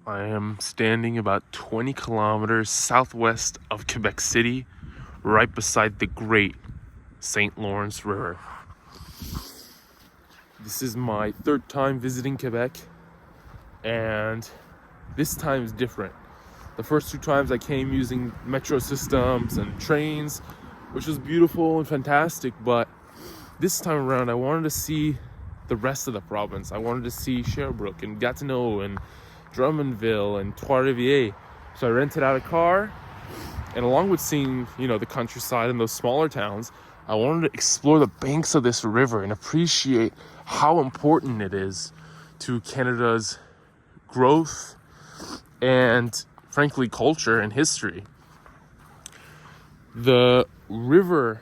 I am standing about 20 kilometers southwest of Quebec City, right beside the great St. Lawrence River. This is my third time visiting Quebec, and this time is different. The first two times I came using metro systems and trains, which was beautiful and fantastic, but this time around I wanted to see the rest of the province. I wanted to see Sherbrooke and Gatineau and Drummondville and Trois-Rivières. So I rented out a car, and along with seeing, the countryside and those smaller towns, I wanted to explore the banks of this river and appreciate how important it is to Canada's growth and, frankly, culture and history. The river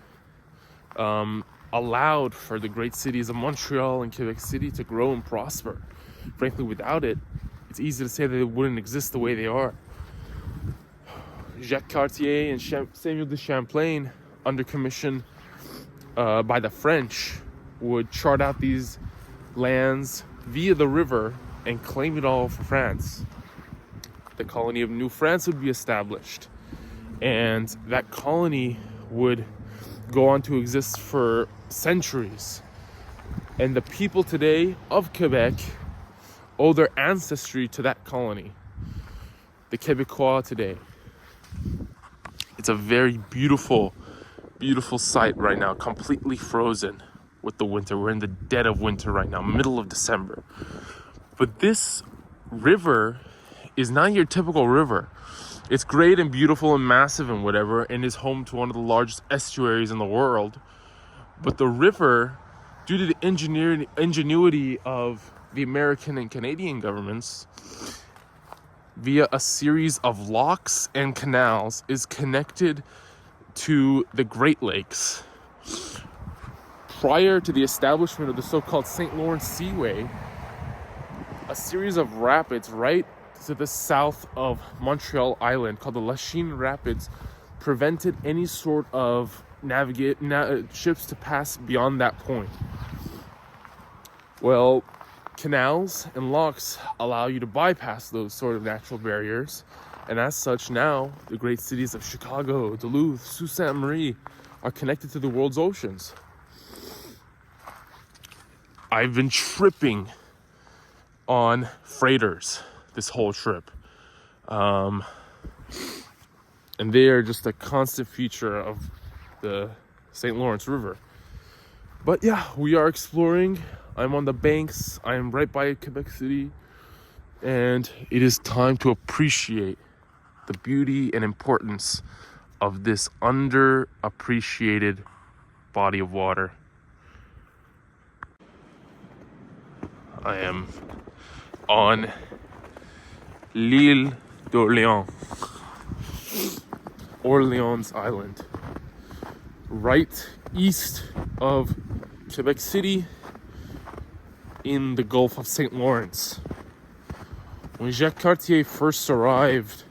allowed for the great cities of Montreal and Quebec City to grow and prosper. Frankly, without it, it's easy to say that they wouldn't exist the way they are. Jacques Cartier and Samuel de Champlain, under commission by the French, would chart out these lands via the river and claim it all for France. The colony of New France would be established, and that colony would go on to exist for centuries. And the people today of Quebec owe their ancestry to that colony, the Québécois today. It's a very beautiful, beautiful sight right now, completely frozen with the winter. We're in the dead of winter right now, middle of December. But this river is not your typical river. It's great and beautiful and massive and whatever, and is home to one of the largest estuaries in the world. But the river, due to the ingenuity of the American and Canadian governments, via a series of locks and canals, is connected to the Great Lakes. Prior to the establishment of the so-called St. Lawrence Seaway, a series of rapids right to the south of Montreal Island, called the Lachine Rapids, prevented any sort of ships to pass beyond that point. Well, canals and locks allow you to bypass those sort of natural barriers, and as such, now the great cities of Chicago, Duluth, Sault Ste. Marie are connected to the world's oceans. I've been tripping on freighters this whole trip, and they are just a constant feature of the St. Lawrence River. But yeah, we are exploring. I'm on the banks. I am right by Quebec City, and it is time to appreciate the beauty and importance of this underappreciated body of water. I am on l'Île d'Orléans, Orleans Island, right east of Quebec City in the Gulf of St. Lawrence. When Jacques Cartier first arrived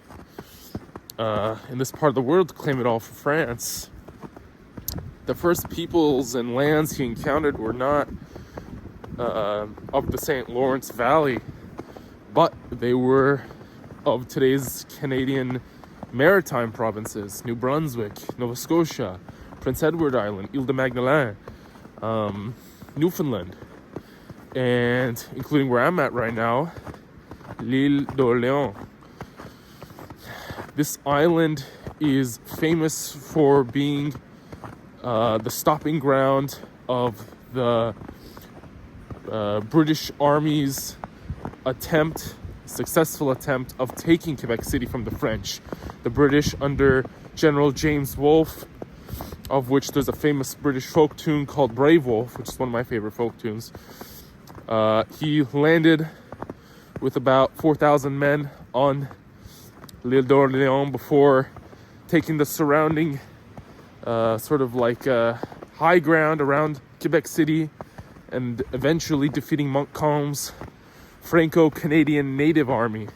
in this part of the world to claim it all for France, the first peoples and lands he encountered were not of the St. Lawrence Valley, but they were of today's Canadian maritime provinces: New Brunswick, Nova Scotia, Prince Edward Island, Île de Montréal, Newfoundland, and including where I'm at right now, l'Île d'Orléans. This island is famous for being the stopping ground of the British Army's successful attempt of taking Quebec City from the French. The British, under General James Wolfe, of which there's a famous British folk tune called Brave Wolf, which is one of my favorite folk tunes. He landed with about 4,000 men on l'Île d'Orléans before taking the surrounding high ground around Quebec City, and eventually defeating Montcalm's Franco-Canadian Native Army,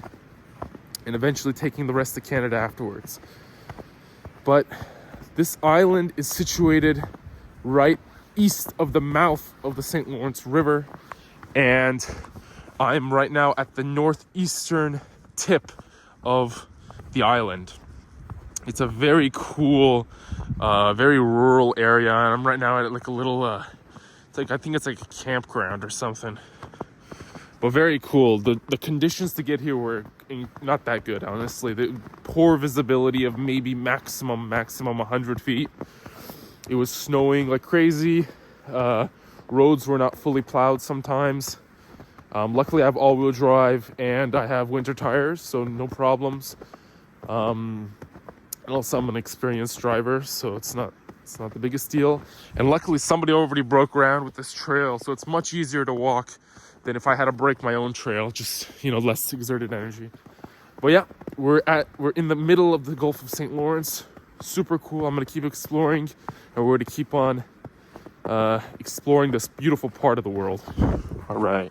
and eventually taking the rest of Canada afterwards. But this island is situated right east of the mouth of the St. Lawrence River, and I'm right now at the northeastern tip of the island. It's a very cool, very rural area. And I'm right now at like a little, I think it's like a campground or something. But very cool. The conditions to get here were not that good, honestly. The poor visibility of maybe maximum 100 feet. It was snowing like crazy. Roads were not fully plowed sometimes. Luckily, I have all-wheel drive and I have winter tires, so no problems. And also, I'm an experienced driver, so it's not the biggest deal. And luckily, somebody already broke ground with this trail, so it's much easier to walk than if I had to break my own trail. Just, less exerted energy. But yeah, we're in the middle of the Gulf of St. Lawrence. Super cool. I'm gonna keep exploring, and we're gonna keep on exploring this beautiful part of the world. All right.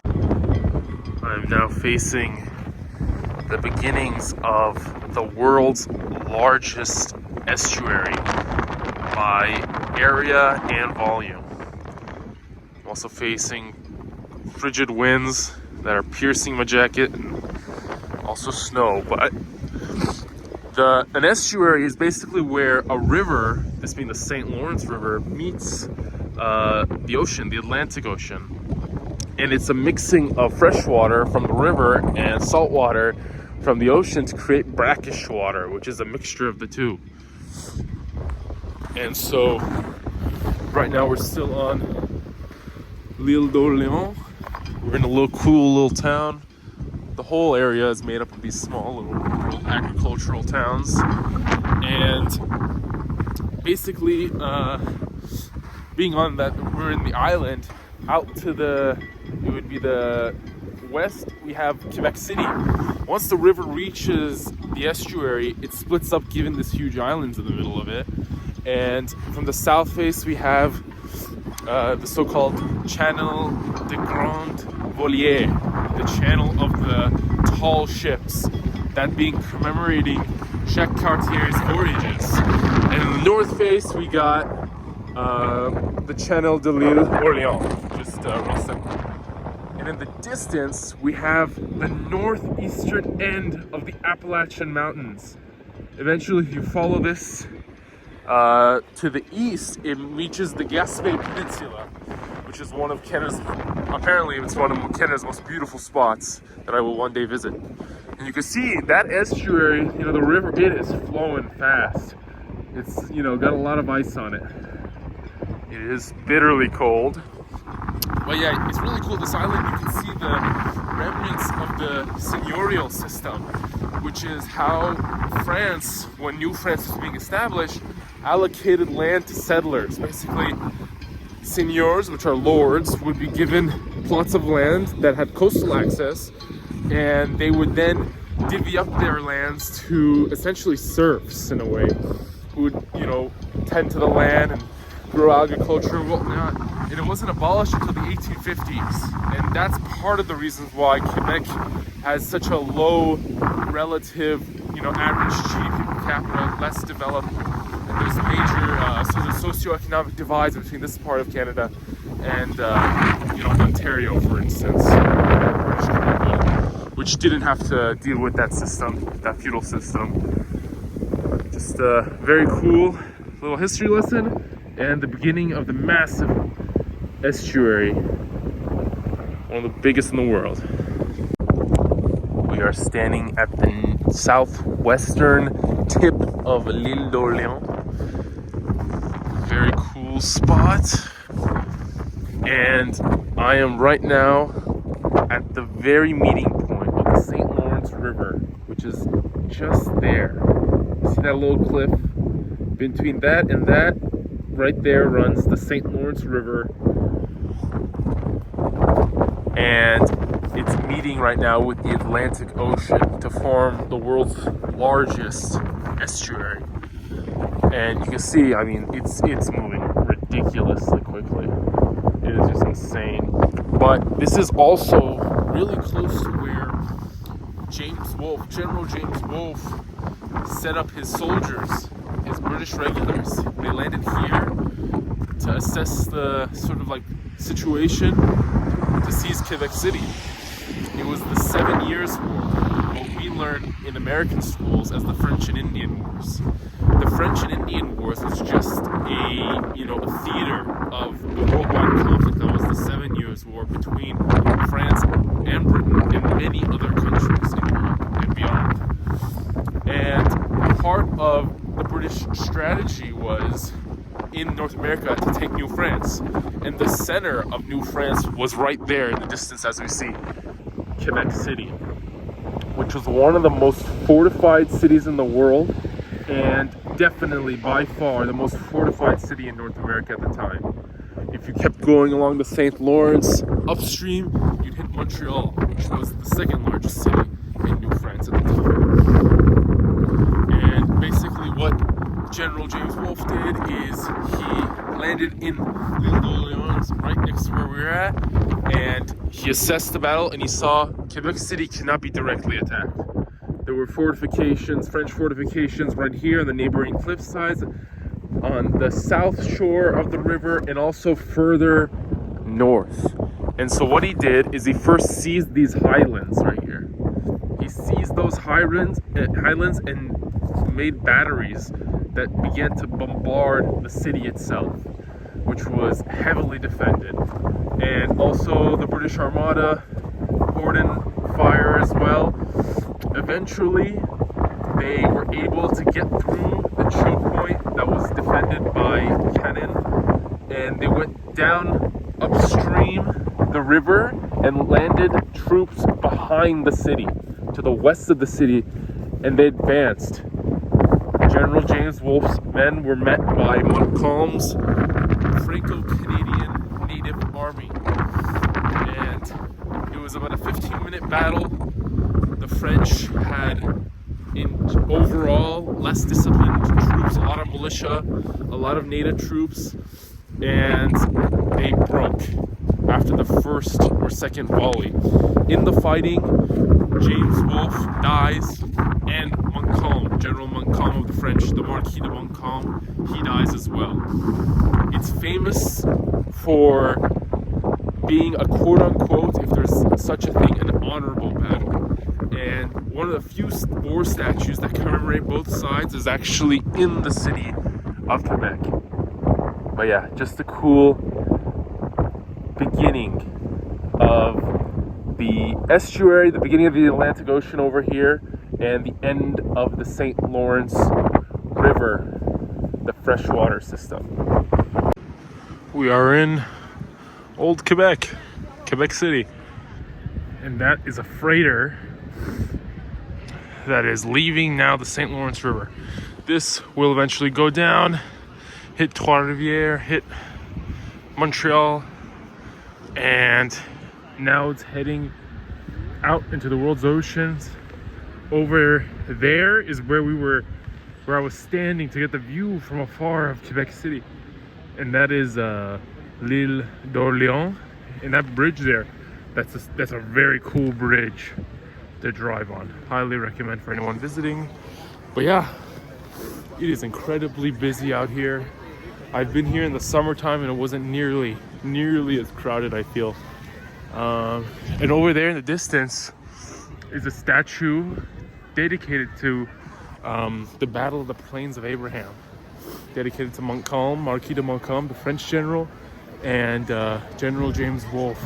I'm now facing the beginnings of the world's largest estuary by area and volume. I'm also facing frigid winds that are piercing my jacket, and also snow. But an estuary is basically where a river, this being the St. Lawrence River, meets the ocean, the Atlantic Ocean. And it's a mixing of fresh water from the river and salt water from the ocean to create brackish water, which is a mixture of the two. And so right now we're still on L'Île d'Orléans. We're in a cool little town. The whole area is made up of these small little agricultural towns. And basically, being on that, we're in the island. Out to it would be the west, we have Quebec City. Once the river reaches the estuary, it splits up, given this huge islands in the middle of it. And from the south face, we have the so-called Channel de Grand Voliere, the channel of the tall ships, that being commemorating Jacques Cartier's voyages. And in the north face, we got the Channel de l'Île Orléans, just and in the distance, we have the northeastern end of the Appalachian Mountains. Eventually, if you follow this to the east, it reaches the Gaspé Peninsula, which is one of Canada's, apparently it's one of Canada's most beautiful spots that I will one day visit. And you can see that estuary, the river, it is flowing fast. It's, got a lot of ice on it. It is bitterly cold. But yeah, it's really cool. This island, you can see the remnants of the Seigneurial system, which is how France, when New France was being established, allocated land to settlers. Basically, seigneurs, which are lords, would be given plots of land that had coastal access, and they would then divvy up their lands to essentially serfs, in a way, who would, tend to the land and grow agriculture and whatnot. And it wasn't abolished until the 1850s. And that's part of the reasons why Quebec has such a low relative, average GDP per capita, less developed. And there's major, so there's socioeconomic divides between this part of Canada and, Ontario, for instance, which didn't have to deal with that system, that feudal system. Just a very cool little history lesson. And the beginning of the massive estuary, one of the biggest in the world. We are standing at the southwestern tip of L'Île d'Orléans. Very cool spot. And I am right now at the very meeting point of the St. Lawrence River, which is just there. See that little cliff? Between that and that, right there runs the St. Lawrence River, and it's meeting right now with the Atlantic Ocean to form the world's largest estuary. And you can see, it's moving ridiculously quickly. It is just insane. But this is also really close to where General James Wolfe set up his soldiers, his British regulars. They landed here to assess the sort of situation to seize Quebec City. It was the 7 Years' War, what we learn in American schools as the French and Indian Wars. The French and Indian Wars was just a theater of the worldwide conflict that was the 7 Years' War between France and Britain and many other countries in Europe and beyond. And part of the British strategy was in North America to take New France. And the center of New France was right there in the distance, as we see, Quebec City, which was one of the most fortified cities in the world, and definitely by far the most fortified city in North America at the time. If you kept going along the St. Lawrence upstream, you'd hit Montreal, which was the second largest city in New France at the time. And basically what General James Wolfe did is he landed in Île de Montréal, right next to where we were at, and he assessed the battle and he saw Quebec City cannot be directly attacked. There were fortifications, French fortifications right here on the neighboring cliff sides, on the south shore of the river, and also further north. And so what he did is he first seized these highlands right here. He seized those highlands and made batteries that began to bombard the city itself, which was heavily defended. And also the British Armada poured in fire as well. Eventually, they were able to get through the choke point that was defended by cannon, and they went down upstream the river and landed troops behind the city, to the west of the city, and they advanced. General James Wolfe's men were met by Montcalm's Franco-Canadian Native Army, and it was about a 15-minute battle. The French had, overall, less disciplined troops, a lot of militia, a lot of native troops, and they broke after the first or second volley. In the fighting, James Wolfe dies, and Montcalm, General Montcalm of the French, the Marquis de Montcalm, he dies as well. It's famous for being a quote-unquote, if there's such a thing, an honorable battle. And one of the few war statues that commemorate both sides is actually in the city of Quebec. But yeah, just a cool beginning of the estuary, the beginning of the Atlantic Ocean over here, and the end of the St. Lawrence River, the freshwater system. We are in Old Quebec, Quebec City. And that is a freighter that is leaving now the St. Lawrence River. This will eventually go down, hit Trois-Rivières, hit Montreal, and now it's heading out into the world's oceans. Over there is where I was standing to get the view from afar of Quebec City, and that is l'Île d'Orléans, and that bridge there, that's a very cool bridge to drive on. Highly recommend for anyone visiting. But yeah, it is incredibly busy out here. I've been here in the summertime and it wasn't nearly as crowded, I feel. And over there in the distance is a statue dedicated to the Battle of the Plains of Abraham, dedicated to Montcalm, Marquis de Montcalm, the French general, and General James Wolfe,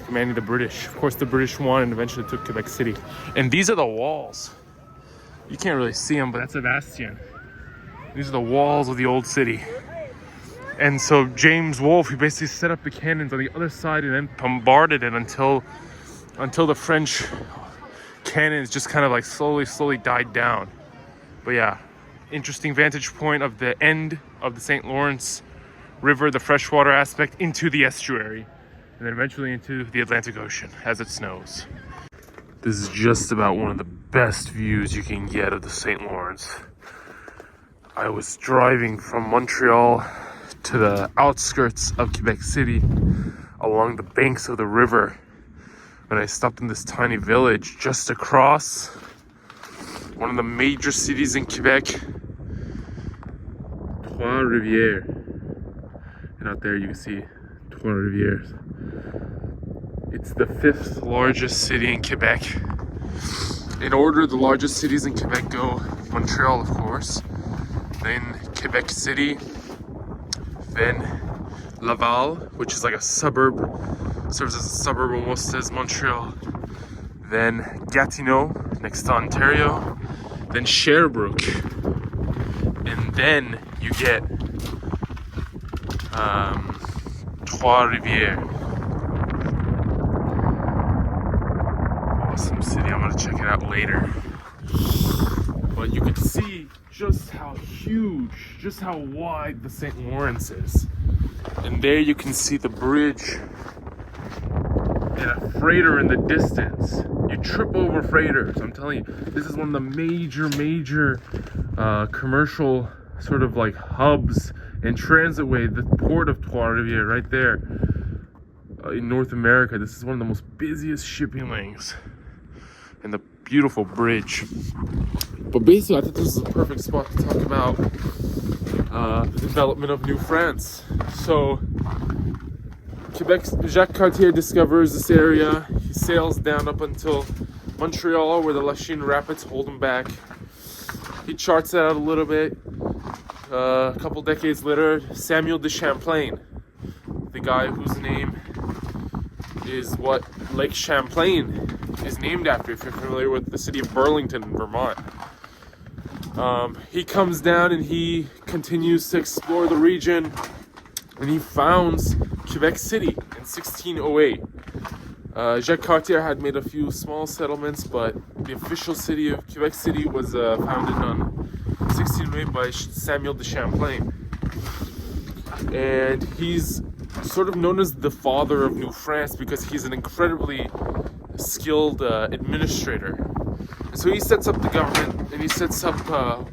commanding the British. Of course, the British won and eventually took Quebec City. And these are the walls. You can't really see them, but that's a bastion. These are the walls of the old city. And so James Wolfe, he basically set up the cannons on the other side and then bombarded it until the French cannons just kind of like slowly died down. But yeah, interesting vantage point of the end of the St. Lawrence River, the freshwater aspect, into the estuary, and then eventually into the Atlantic Ocean as it snows. This is just about one of the best views you can get of the St. Lawrence. I was driving from Montreal to the outskirts of Quebec City along the banks of the river when I stopped in this tiny village just across one of the major cities in Quebec, Trois-Rivières. And out there you can see Trois-Rivières. It's the 5th largest city in Quebec. In order, the largest cities in Quebec go Montreal, of course, then Quebec City, then Laval, which is like a suburb, serves as a suburb almost as Montreal, then Gatineau, next to Ontario, then Sherbrooke, and then you get Trois-Rivières. Awesome city, I'm gonna check it out later. But you can see just how huge, just how wide the St. Lawrence is. And there you can see the bridge and a freighter in the distance. You trip over freighters. I'm telling you, this is one of the major commercial sort of like hubs and transitway, the port of Trois-Rivières right there in North America. This is one of the most busiest shipping lanes, and the beautiful bridge. But basically, I think this is a perfect spot to talk about the development of New France. So Jacques Cartier discovers this area. He sails down up until Montreal, where the Lachine Rapids hold him back. He charts that out a little bit. A couple decades later, Samuel de Champlain, the guy whose name is what Lake Champlain is named after, if you're familiar with the city of Burlington, Vermont. He comes down and he continues to explore the region, and he founds Quebec City in 1608. Jacques Cartier had made a few small settlements, but the official city of Quebec City was founded on 1608 by Samuel de Champlain. And he's sort of known as the father of New France because he's an incredibly skilled administrator. And so he sets up the government, and he sets up a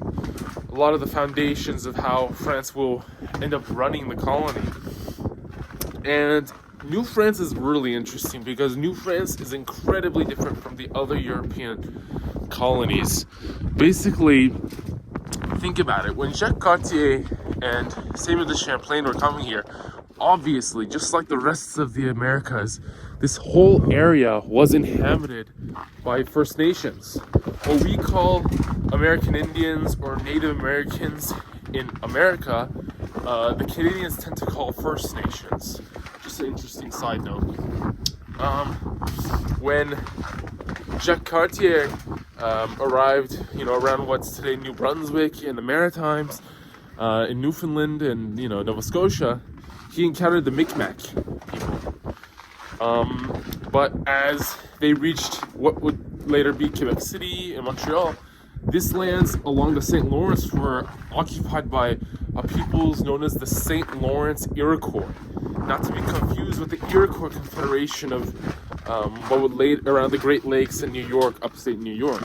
lot of the foundations of how France will end up running the colony. And New France is really interesting because New France is incredibly different from the other European colonies. Basically, think about it. When Jacques Cartier and Samuel de Champlain were coming here, obviously, just like the rest of the Americas, this whole area was inhabited by First Nations. What we call American Indians or Native Americans in America, the Canadians tend to call First Nations. Just an interesting side note. When Jacques Cartier arrived, around what's today New Brunswick in the Maritimes, in Newfoundland and Nova Scotia, he encountered the Micmac people. But as they reached what would later be Quebec City and Montreal, these lands along the St. Lawrence were occupied by peoples known as the St. Lawrence Iroquois, not to be confused with the Iroquois Confederation of what would lay around the Great Lakes in New York, upstate New York.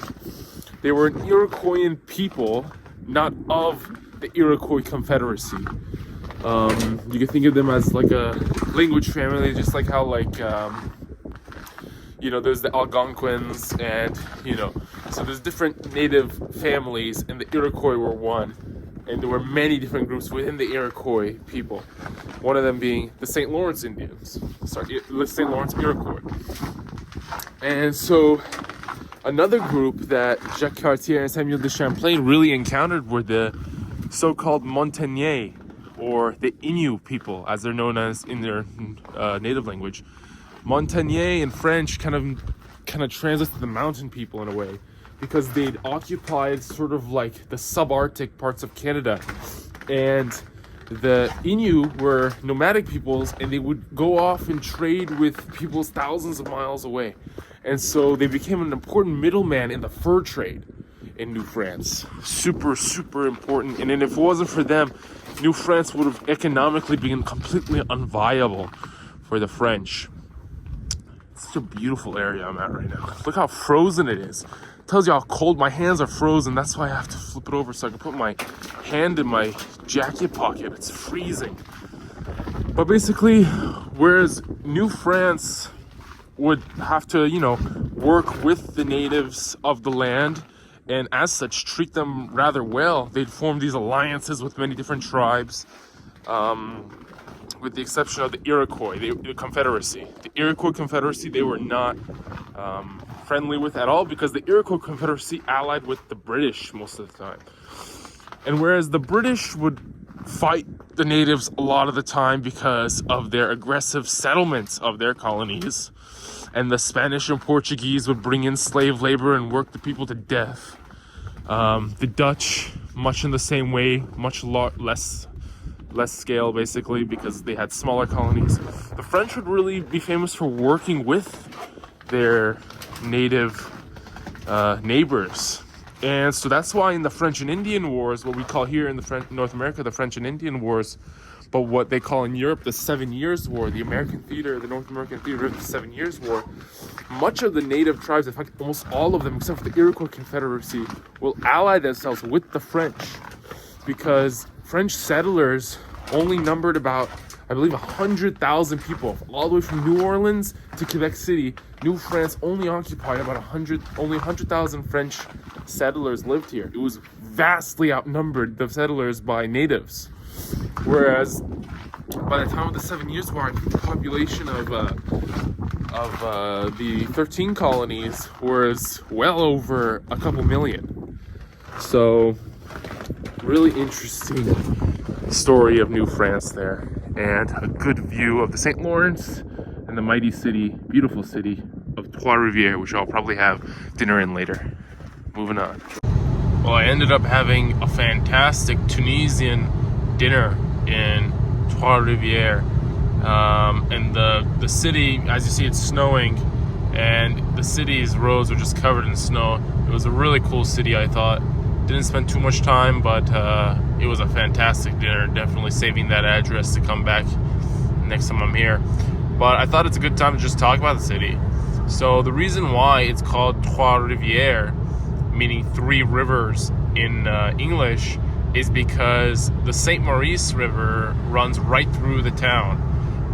They were an Iroquoian people, not of the Iroquois Confederacy. You can think of them as like a language family, just like how there's the Algonquins and, so there's different native families, and the Iroquois were one. And there were many different groups within the Iroquois people. One of them being the St. Lawrence Indians. The St. Lawrence Iroquois. And so another group that Jacques Cartier and Samuel de Champlain really encountered were the so-called Montagnais, or the Innu people, as they're known as in their native language. Montagnais in French kind of translates to the mountain people in a way, because they'd occupied sort of like the subarctic parts of Canada. And the Innu were nomadic peoples, and they would go off and trade with peoples thousands of miles away. And so they became an important middleman in the fur trade in New France. Super, super important. And then if it wasn't for them, New France would have economically been completely unviable for the French. It's such a beautiful area I'm at right now. Look how frozen it is. It tells you how cold my hands are frozen. That's why I have to flip it over so I can put my hand in my jacket pocket. It's freezing. But basically, whereas New France would have to, work with the natives of the land, and as such treat them rather well. They'd form these alliances with many different tribes. with the exception of the Iroquois, the Confederacy. The Iroquois Confederacy, they were not friendly with at all, because the Iroquois Confederacy allied with the British most of the time. And whereas the British would fight the natives a lot of the time because of their aggressive settlements of their colonies, and the Spanish and Portuguese would bring in slave labor and work the people to death, the Dutch, much in the same way, much less scale basically, because they had smaller colonies. The French would really be famous for working with their native neighbors. And so that's why in the French and Indian Wars, what we call here in North America the French and Indian Wars, but what they call in Europe the 7 Years' War, the American theater, the North American theater of the 7 Years' War, much of the native tribes, in fact almost all of them except for the Iroquois Confederacy, will ally themselves with the French, because French settlers only numbered about, I believe, 100,000 people, all the way from New Orleans to Quebec City. New France only occupied about 100,000 French settlers lived here. It was vastly outnumbered, the settlers, by natives. Whereas by the time of the 7 Years' War, I think the population of the 13 colonies was well over a couple million. So really interesting story of New France there, and a good view of the St. Lawrence and the mighty city, beautiful city of Trois-Rivières, which I'll probably have dinner in later. Moving on. Well, I ended up having a fantastic Tunisian dinner in Trois-Rivières, and the city, as you see, it's snowing, and the city's roads are just covered in snow. It was a really cool city, I thought. Didn't spend too much time, but it was a fantastic dinner. Definitely saving that address to come back next time I'm here. But I thought it's a good time to just talk about the city. So the reason why it's called Trois-Rivières, meaning three rivers in English, is because the St. Maurice River runs right through the town.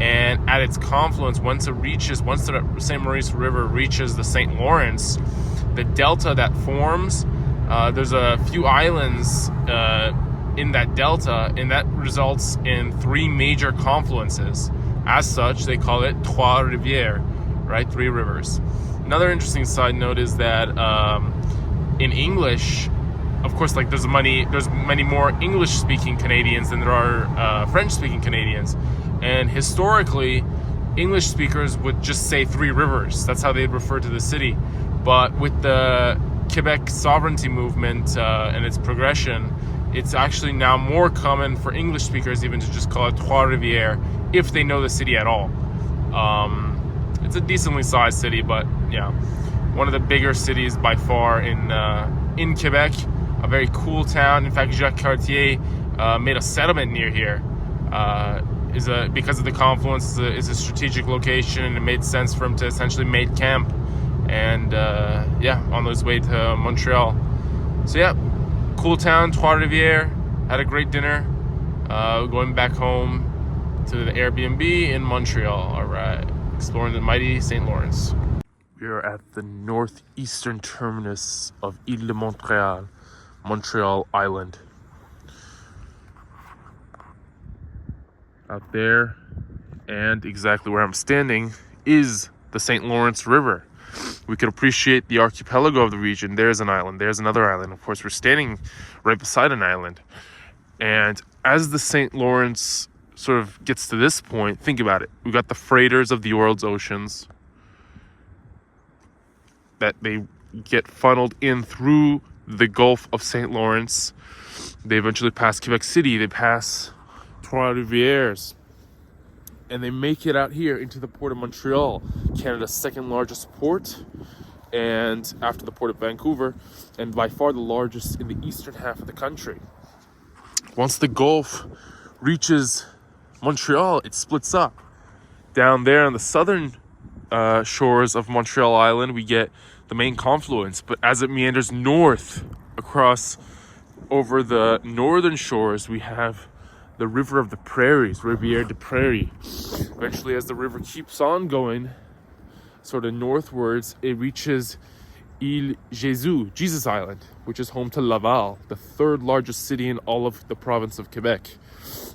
And at its confluence, once the St. Maurice River reaches the St. Lawrence, the delta that forms, there's a few islands in that delta, and that results in three major confluences. As such, they call it Trois-Rivières, right? Three rivers. Another interesting side note is that in English, of course, like there's many more English-speaking Canadians than there are French-speaking Canadians, and historically, English speakers would just say three rivers. That's how they'd refer to the city. But with the Quebec sovereignty movement and its progression, it's actually now more common for English speakers even to just call it Trois-Rivières if they know the city at all. It's a decently sized city, but yeah, one of the bigger cities by far in Quebec. A very cool town. In fact, Jacques Cartier made a settlement near here. Because of the confluence, is a strategic location, and it made sense for him to essentially make camp. And on his way to Montreal. So yeah, cool town, Trois-Rivières. Had a great dinner. Going back home to the Airbnb in Montreal. All right, exploring the mighty St. Lawrence. We are at the northeastern terminus of Île de Montréal, Montreal Island. Out there, and exactly where I'm standing, is the St. Lawrence River. We could appreciate the archipelago of the region. There's an island, there's another island. Of course, we're standing right beside an island. And as the St. Lawrence sort of gets to this point, think about it. We've got the freighters of the world's oceans that they get funneled in through the Gulf of St. Lawrence. They eventually pass Quebec City. They pass Trois-Rivières. And they make it out here into the port of Montreal, Canada's second largest port, and after the port of Vancouver, and by far the largest in the eastern half of the country. Once the Gulf reaches Montreal, it splits up. Down there on the southern shores of Montreal Island, we get the main confluence, but as it meanders north across over the northern shores, we have the River of the Prairies, Rivière des Prairies. Eventually, as the river keeps on going, sort of northwards, it reaches Île Jésus, Jesus Island, which is home to Laval, the third largest city in all of the province of Quebec.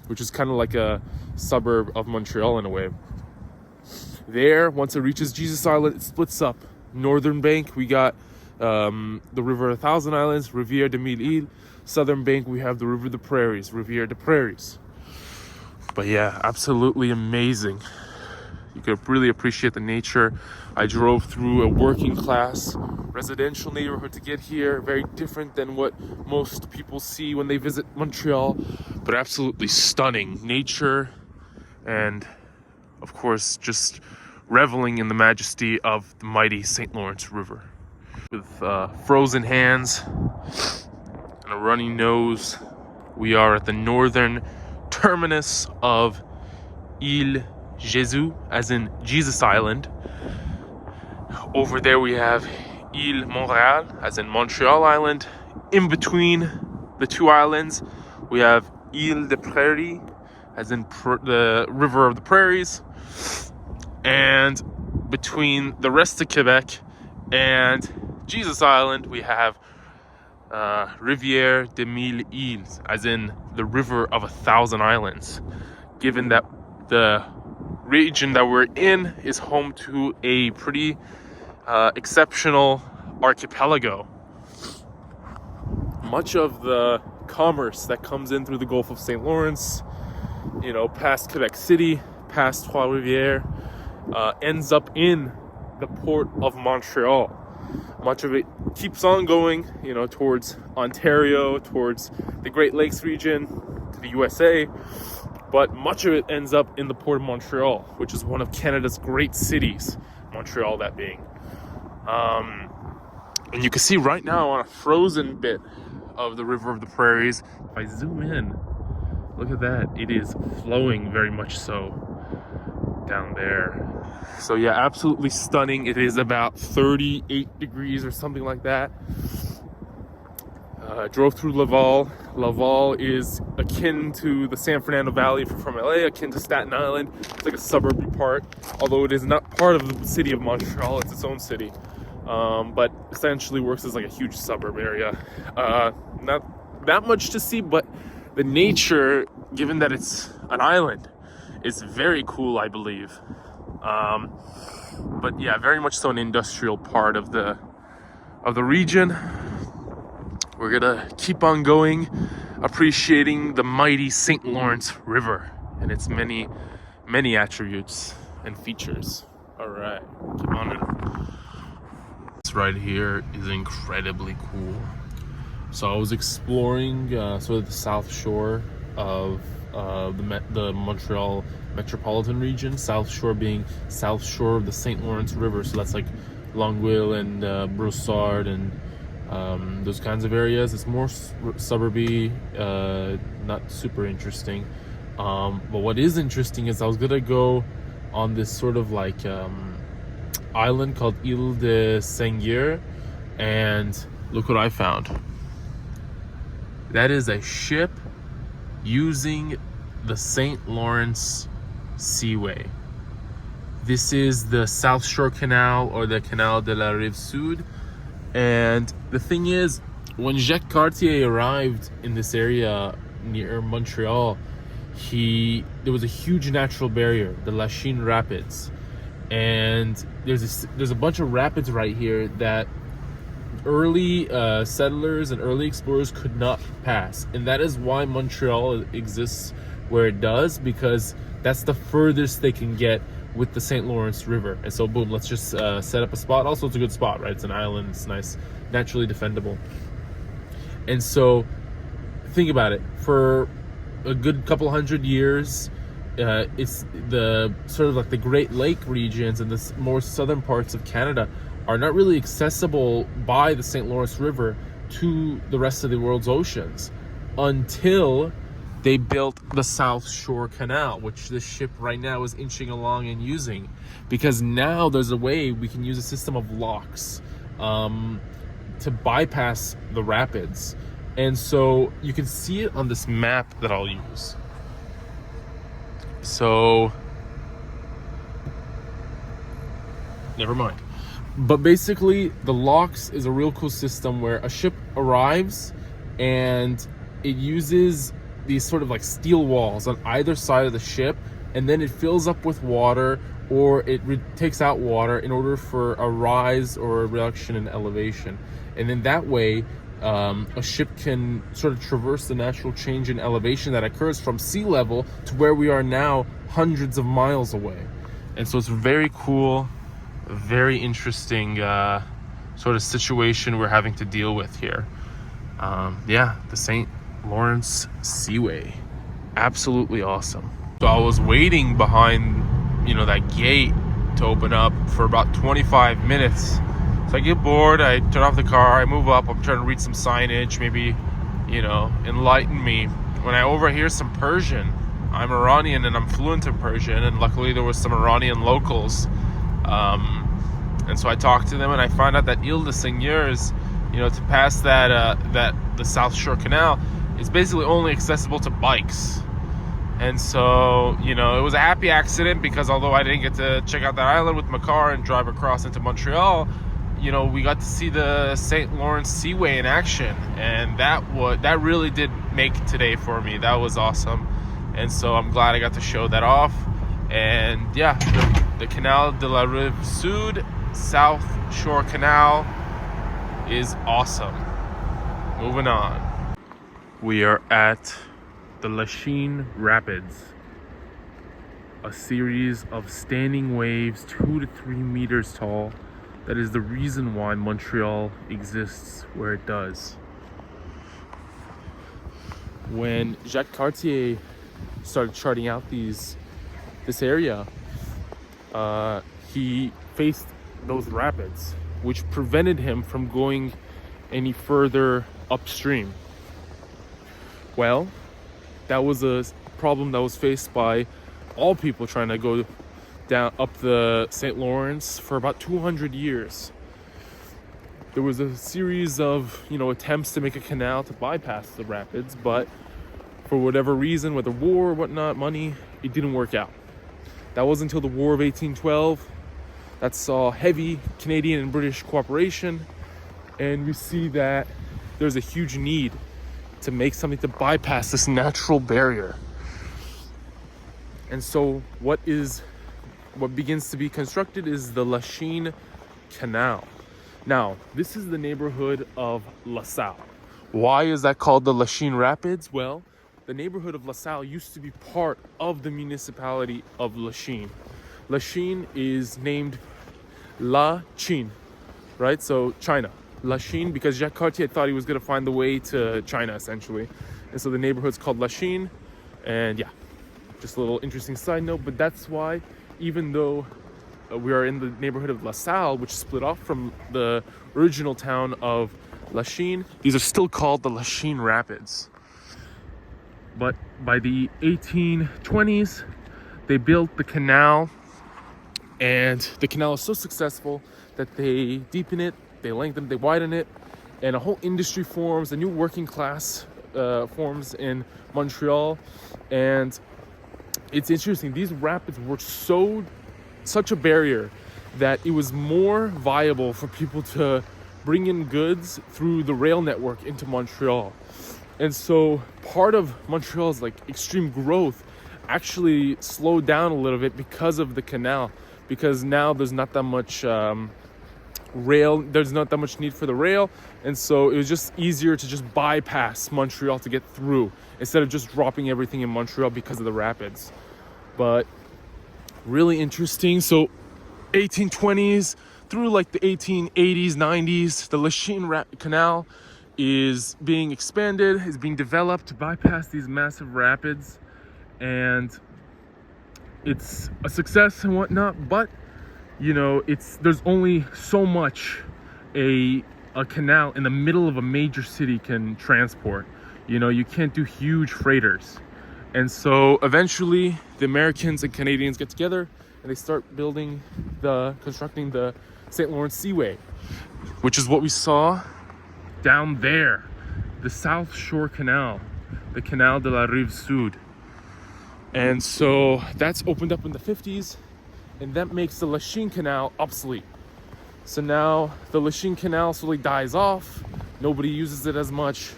which is kind of like a suburb of Montreal in a way. There, once it reaches Jesus Island, it splits up. Northern bank, we got the River of 1,000 Islands, Rivière de Mille Îles. Southern bank, we have the River of the Prairies, Rivière de Prairies. But yeah, absolutely amazing. You could really appreciate the nature. I drove through a working class residential neighborhood to get here. Very different than what most people see when they visit Montreal, but absolutely stunning nature, and of course just reveling in the majesty of the mighty St. Lawrence River. With frozen hands and a runny nose, we are at the northern terminus of Île Jésus, as in Jesus Island. Over there we have Île Montréal, as in Montreal Island. In between the two islands, we have Île de Prairie, as in the River of the Prairies. And between the rest of Quebec and Jesus Island, we have Rivière de Mille Îles, as in the River of 1,000 Islands. Given that the region that we're in is home to a pretty exceptional archipelago. Much of the commerce that comes in through the Gulf of St. Lawrence, you know, past Quebec City, past Trois-Rivières, ends up in the port of Montreal. Much of it keeps on going, you know, towards Ontario, towards the Great Lakes region, to the U.S.A., but much of it ends up in the port of Montreal, which is one of Canada's great cities, Montreal that being. And you can see right now on a frozen bit of the River of the Prairies, if I zoom in, look at that, it is flowing very much so down there. So yeah, absolutely stunning. It is about 38 degrees or something like that. Drove through Laval. Laval is akin to the San Fernando Valley from LA, akin to Staten Island. It's like a suburban part, although it is not part of the city of Montreal. It's its own city, but essentially works as like a huge suburb area. Not that much to see, but the nature, given that it's an island, is very cool, I believe. But yeah, very much so an industrial part of the region. We're gonna keep on going, appreciating the mighty St. Lawrence River and its many, many attributes and features. All right, keep on in. This right here is incredibly cool. So I was exploring sort of the south shore of the Montreal metropolitan region, south shore being south shore of the St. Lawrence River. So that's like Longueuil and Brossard and those kinds of areas. It's more suburby, not super interesting. But what is interesting is I was gonna go on this sort of like island called Île de Seigneurial, and look what I found. That is a ship using the St. Lawrence Seaway. This is the South Shore Canal, or the Canal de la Rive Sud. And the thing is, when Jacques Cartier arrived in this area near Montreal, there was a huge natural barrier, the Lachine Rapids. And there's a bunch of rapids right here that early settlers and early explorers could not pass. And that is why Montreal exists where it does, because that's the furthest they can get with the St. Lawrence River. And so boom, let's just set up a spot. Also, it's a good spot, right? It's an island, it's nice, naturally defendable. And so think about it, for a good couple hundred years, it's the sort of like the Great Lake regions and the more southern parts of Canada are not really accessible by the St. Lawrence River to the rest of the world's oceans until they built the South Shore Canal, which this ship right now is inching along and using, because now there's a way we can use a system of locks to bypass the rapids. And so you can see it on this map that I'll use. So, never mind. But basically, the locks is a real cool system where a ship arrives and it uses these sort of like steel walls on either side of the ship, and then it fills up with water, or it takes out water in order for a rise or a reduction in elevation. And then that way, a ship can sort of traverse the natural change in elevation that occurs from sea level to where we are now, hundreds of miles away. And so it's very cool, very interesting sort of situation we're having to deal with here. Yeah, the St. Lawrence Seaway, absolutely awesome. So I was waiting behind, that gate to open up for about 25 minutes. So I get bored, I turn off the car, I move up, I'm trying to read some signage, maybe, enlighten me. When I overhear some Persian, I'm Iranian and I'm fluent in Persian, and luckily there was some Iranian locals. And so I talked to them, and I found out that Île de Seigneurs, to pass the South Shore Canal, is basically only accessible to bikes. And so, it was a happy accident, because although I didn't get to check out that island with my car and drive across into Montreal, we got to see the St. Lawrence Seaway in action, and that really did make today for me. That was awesome, and so I'm glad I got to show that off. And yeah, the Canal de la Rive Sud, South Shore Canal, is awesome. Moving on. We are at the Lachine Rapids, a series of standing waves 2 to 3 meters tall. That is the reason why Montreal exists where it does. When Jacques Cartier started charting out this area, he faced those rapids, which prevented him from going any further upstream. Well, that was a problem that was faced by all people trying to go down up the St. Lawrence for about 200 years. There was a series of attempts to make a canal to bypass the rapids, but for whatever reason, whether war or whatnot, money, it didn't work out. That was until the War of 1812 that saw heavy Canadian and British cooperation, and we see that there's a huge need to make something to bypass this natural barrier. And so what begins to be constructed is the Lachine Canal. Now, this is the neighborhood of LaSalle. Why is that called the Lachine Rapids? Well, the neighborhood of LaSalle used to be part of the municipality of Lachine. Lachine is named La Chine, right? So China. Lachine, because Jacques Cartier thought he was going to find the way to China, essentially. And so the neighborhood's called Lachine. And yeah, just a little interesting side note. But that's why, even though we are in the neighborhood of LaSalle, which split off from the original town of Lachine, these are still called the Lachine Rapids. But by the 1820s, they built the canal, and the canal is so successful that they deepen it, they lengthen, they widen it, and a whole industry forms, a new working class forms in Montreal. And it's interesting, these rapids were such a barrier that it was more viable for people to bring in goods through the rail network into Montreal. And so part of Montreal's extreme growth actually slowed down a little bit because of the canal, because now there's not that much there's not that much need for the rail, and so it was just easier to just bypass Montreal to get through instead of just dropping everything in Montreal because of the rapids. But really interesting. So 1820s through the 1880s, 90s, the Lachine Canal is being expanded, is being developed to bypass these massive rapids, and it's a success and whatnot. But there's only so much a canal in the middle of a major city can transport. You can't do huge freighters. And so eventually the Americans and Canadians get together and they start constructing the St. Lawrence Seaway, which is what we saw down there, the South Shore Canal, the Canal de la Rive Sud. And so that's opened up in the 50s, and that makes the Lachine Canal obsolete. So now the Lachine Canal slowly dies off, nobody uses it as much,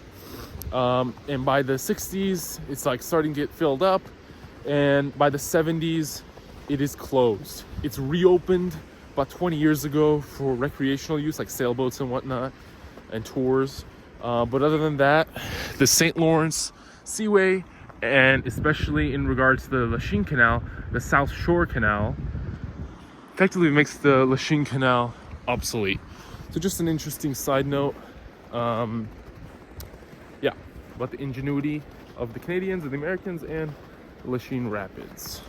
And by the 60s, it's like starting to get filled up. And by the 70s, it is closed. It's reopened about 20 years ago for recreational use, like sailboats and whatnot, and tours. But other than that, the St. Lawrence Seaway, and especially in regards to the Lachine Canal, the South Shore Canal, effectively makes the Lachine Canal obsolete. So just an interesting side note. Yeah, about the ingenuity of the Canadians and the Americans and the Lachine Rapids.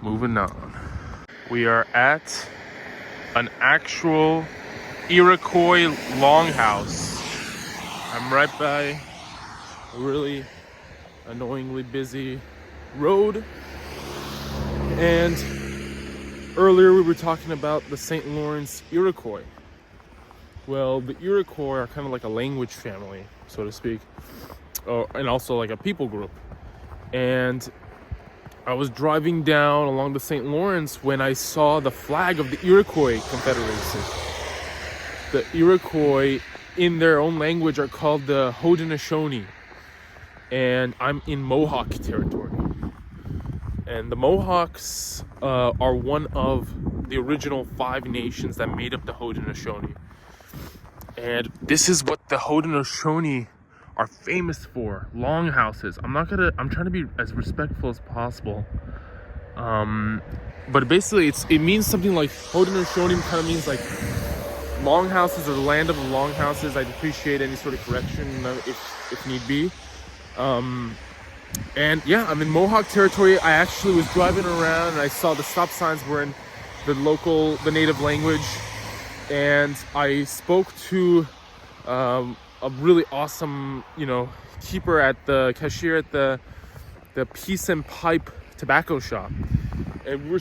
Moving on. We are at an actual Iroquois longhouse. I'm right by a really annoyingly busy road. And earlier we were talking about the St. Lawrence Iroquois. Well, the Iroquois are kind of like a language family, so to speak, and also like a people group. And I was driving down along the St. Lawrence when I saw the flag of the Iroquois Confederacy. The Iroquois, in their own language, are called the Haudenosaunee. And I'm in Mohawk territory. And the Mohawks are one of the original 5 nations that made up the Haudenosaunee. And this is what the Haudenosaunee are famous for: longhouses. I'm trying to be as respectful as possible. But basically it means something like Haudenosaunee kind of means like longhouses, or the land of the longhouses. I'd appreciate any sort of correction if need be. And yeah, I'm in Mohawk territory. I actually was driving around and I saw the stop signs were in the native language. And I spoke to a really awesome, keeper at the cashier at the Peace and Pipe tobacco shop. And we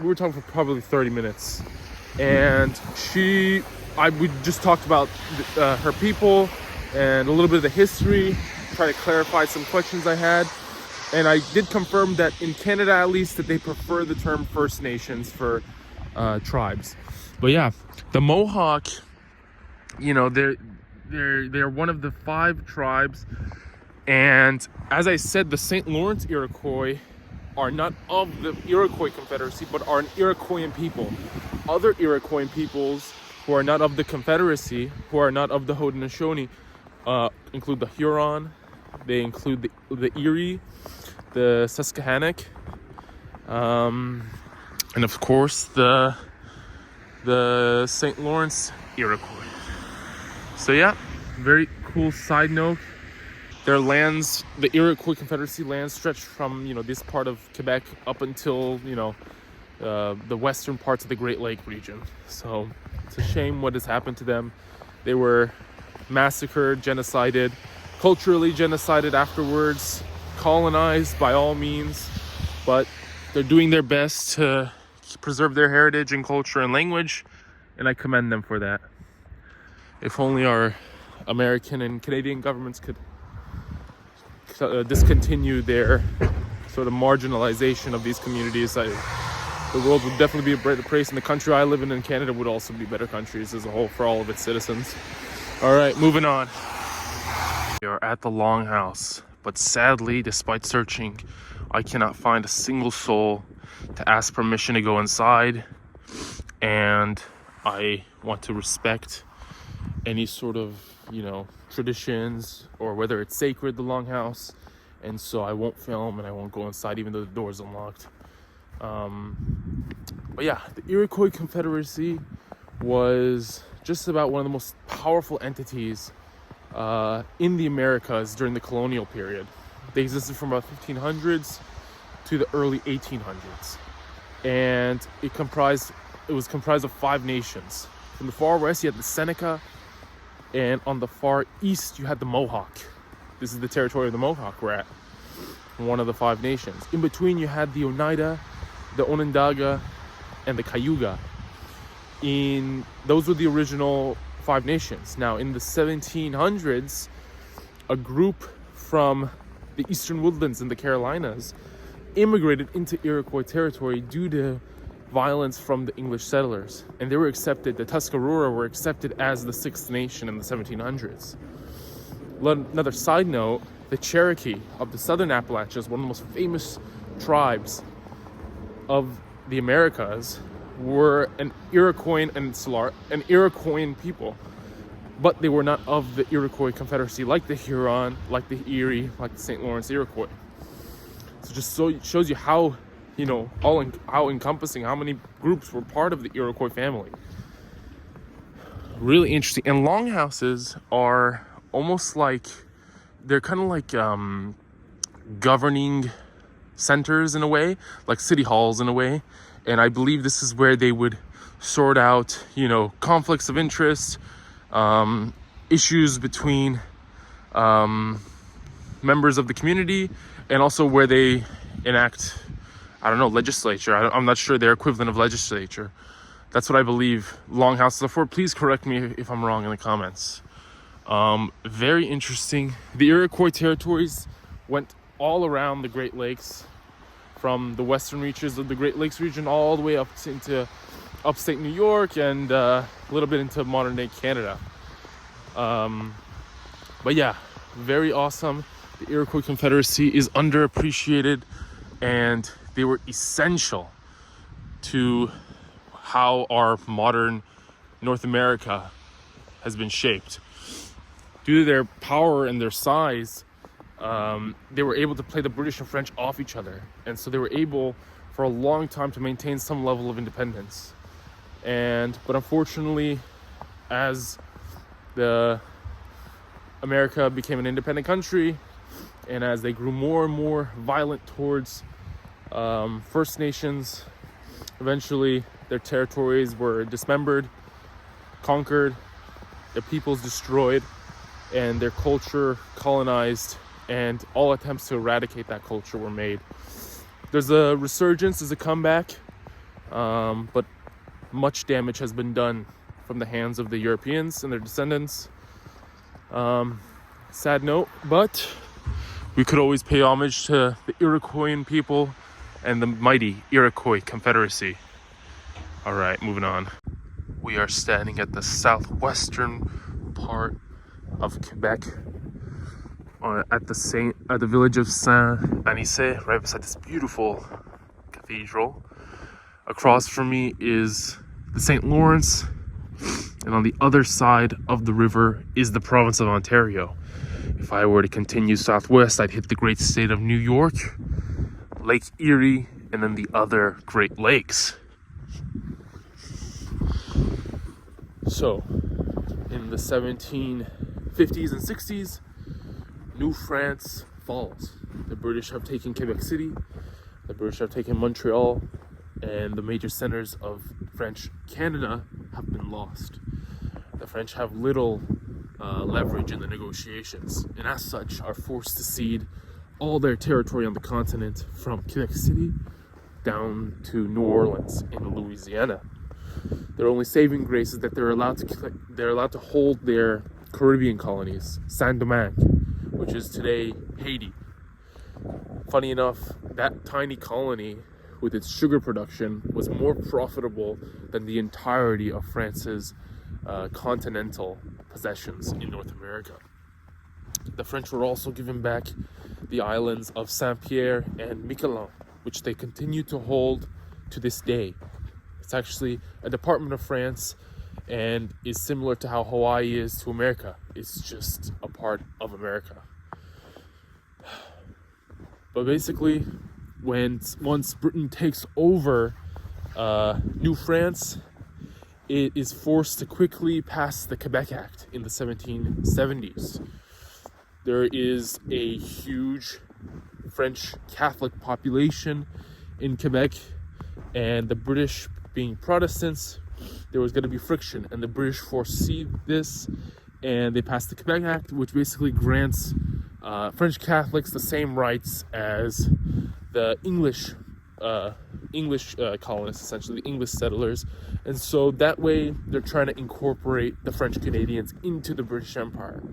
were talking for probably 30 minutes. And we just talked about her people and a little bit of the history, try to clarify some questions I had. And I did confirm that in Canada, at least, that they prefer the term First Nations for tribes. But yeah, the Mohawk, they're one of the 5 tribes. And as I said, the St. Lawrence Iroquois are not of the Iroquois Confederacy, but are an Iroquoian people. Other Iroquoian peoples who are not of the Confederacy, who are not of the Haudenosaunee, include the Huron, they include the Erie, the Susquehannock, and of course the St. Lawrence Iroquois. So yeah, very cool side note. Their lands, the Iroquois Confederacy lands, stretch from this part of Quebec up until the western parts of the Great Lake region. So it's a shame what has happened to them. They were massacred, genocided, culturally genocided afterwards, colonized by all means, but they're doing their best to preserve their heritage and culture and language, and I commend them for that. If only our American and Canadian governments could discontinue their sort of marginalization of these communities, the world would definitely be a better place, and the country I live in Canada, would also be better countries as a whole for all of its citizens. All right, moving on. We are at the Longhouse, but sadly, despite searching, I cannot find a single soul to ask permission to go inside, and I want to respect any sort of, traditions, or whether it's sacred, the Longhouse, and so I won't film and I won't go inside even though the door's unlocked. But yeah, the Iroquois Confederacy was just about one of the most powerful entities in the Americas during the colonial period. They existed from about 1500s to the early 1800s, and it was comprised of 5 nations. From the far west, you had the Seneca, and on the far east, you had the Mohawk. This is the territory of the Mohawk we're at, one of the 5 nations. In between, you had the Oneida, the Onondaga, and the Cayuga. Those were the original 5 nations. Now, in the 1700s, a group from the Eastern Woodlands in the Carolinas immigrated into Iroquois territory due to violence from the English settlers, and they were accepted. The Tuscarora were accepted as the 6th nation in the 1700s. Another side note, the Cherokee of the Southern Appalachians, one of the most famous tribes of the Americas, were an Iroquois people, but they were not of the Iroquois Confederacy, like the Huron, like the Erie, like the St. Lawrence Iroquois. So it shows you how, how encompassing, how many groups were part of the Iroquois family. Really interesting. And longhouses are almost like, they're kind of like governing centers in a way, like city halls in a way. And I believe this is where they would sort out, conflicts of interest, issues between members of the community, and also where they enact, legislature. I'm not sure their equivalent of legislature. That's what I believe longhouses are for. Please correct me if I'm wrong in the comments. Very interesting. The Iroquois territories went all around the Great Lakes, from the western reaches of the Great Lakes region all the way up into upstate New York and a little bit into modern day Canada. But yeah, very awesome. The Iroquois Confederacy is underappreciated, and they were essential to how our modern North America has been shaped. Due to their power and their size, they were able to play the British and French off each other. And so they were able for a long time to maintain some level of independence. But unfortunately, as America became an independent country, and as they grew more and more violent towards First Nations, eventually their territories were dismembered, conquered, their peoples destroyed, and their culture colonized, and all attempts to eradicate that culture were made. There's a resurgence, there's a comeback, but much damage has been done from the hands of the Europeans and their descendants. Sad note, but we could always pay homage to the Iroquoian people and the mighty Iroquois Confederacy. All right, moving on. We are standing at the southwestern part of Quebec, at the village of Saint-Antoine, right beside this beautiful cathedral. Across from me is the St. Lawrence, and on the other side of the river is the province of Ontario. If I were to continue southwest, I'd hit the great state of New York, Lake Erie, and then the other Great Lakes. So, in the 1750s and 60s, New France falls. The British have taken Quebec City, the British have taken Montreal, and the major centers of French Canada have been lost. The French have little leverage in the negotiations, and as such are forced to cede all their territory on the continent from Quebec City down to New Orleans in Louisiana. Their only saving grace is that they're allowed to hold their Caribbean colonies, Saint-Domingue, which is today Haiti. Funny enough, that tiny colony with its sugar production was more profitable than the entirety of France's continental possessions in North America. The French were also given back the islands of Saint-Pierre and Miquelon, which they continue to hold to this day. It's actually a department of France and is similar to how Hawaii is to America. It's just a part of America. But basically, once Britain takes over New France, it is forced to quickly pass the Quebec Act in the 1770s. There is a huge French Catholic population in Quebec, and the British being Protestants, there was going to be friction, and the British foresee this, and they passed the Quebec Act, which basically grants French Catholics the same rights as the English colonists, essentially the English settlers. And so that way they're trying to incorporate the French Canadians into the British Empire.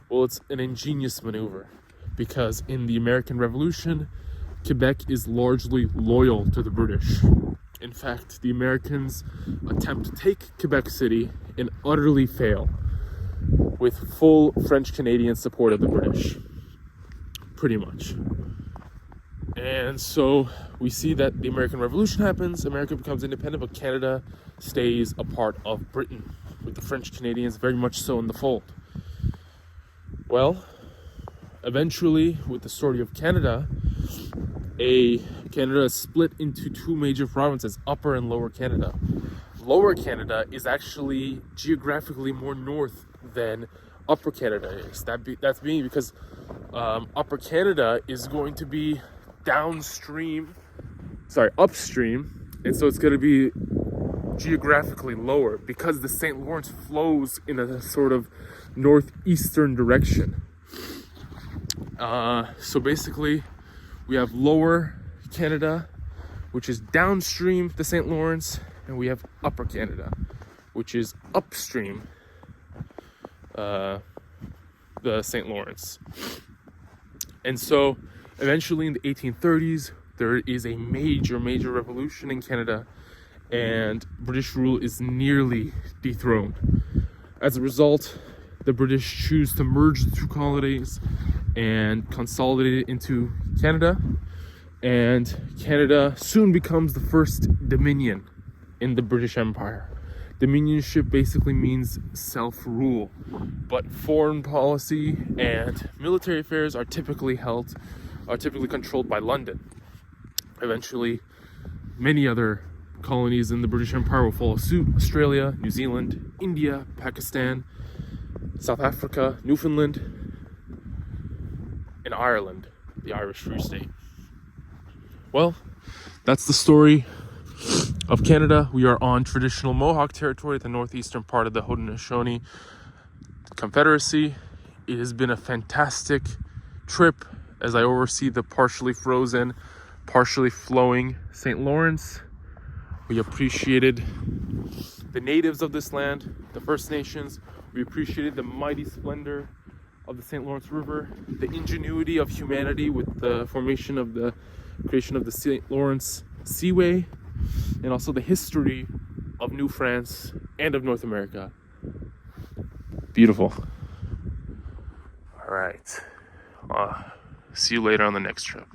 Well, it's an ingenious maneuver, because in the American Revolution, Quebec is largely loyal to the British. In fact, the Americans attempt to take Quebec City and utterly fail. with full French-Canadian support of the British, pretty much. And so we see that the American Revolution happens, America becomes independent, but Canada stays a part of Britain, with the French Canadians very much so in the fold. Well, eventually, with the story of Canada, Canada is split into two major provinces, Upper and Lower Canada. Lower Canada is actually geographically more north than Upper Canada is. That's being because Upper Canada is going to be upstream, and so it's going to be geographically lower because the St. Lawrence flows in a sort of northeastern direction. So basically, we have Lower Canada, which is downstream the St. Lawrence, and we have Upper Canada, which is upstream the St. Lawrence. And so eventually in the 1830s, there is a major revolution in Canada, and British rule is nearly dethroned. As a result, the British choose to merge the two colonies and consolidate it into Canada, and Canada soon becomes the first dominion in the British Empire. Dominionship basically means self-rule, but foreign policy and military affairs are typically controlled by London. Eventually, many other colonies in the British Empire will follow suit: Australia, New Zealand, India, Pakistan, South Africa, Newfoundland, and Ireland, the Irish Free State. Well, that's the story of Canada. We are on traditional Mohawk territory at the northeastern part of the Haudenosaunee Confederacy. It has been a fantastic trip as I oversee the partially frozen, partially flowing St. Lawrence. We appreciated the natives of this land, the First Nations. We appreciated the mighty splendor of the St. Lawrence River, the ingenuity of humanity with the creation of the St. Lawrence Seaway, and also the history of New France and of North America. Beautiful. All right. See you later on the next trip.